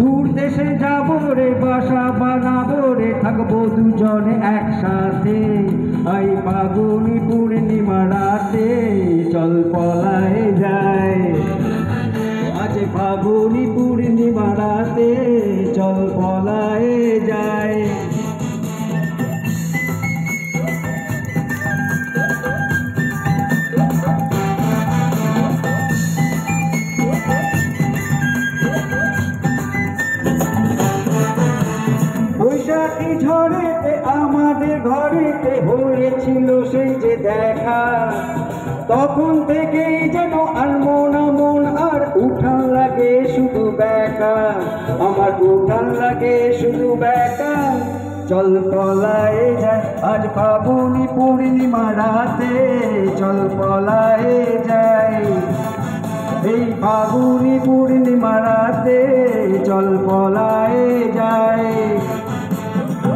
দূর দেশে যাবো রে, বাসা বানাবো রে, থাকবো দুজনে একসাথে। এই ফাগুনি পূর্ণিমা রাতে চল পলায়ে যাই। আজ ফাগুনি পূর্ণিমা রাতে চল পলায়ে যাই। বৈশাখী ঝড়েতে আমাদের ঘরেতে হয়েছিল সেই যে দেখা, তখন থেকেই যেন আর মন আর উঠান লাগে শুধু বেকা। আমার উঠান লাগে শুধু বেকা। চল পলায়ে যায় আজ ফাগুনি পূর্ণিমা রাতে, চল পলায়ে যাই। এই ফাগুনি পূর্ণিমা রাতে চল পলায়ে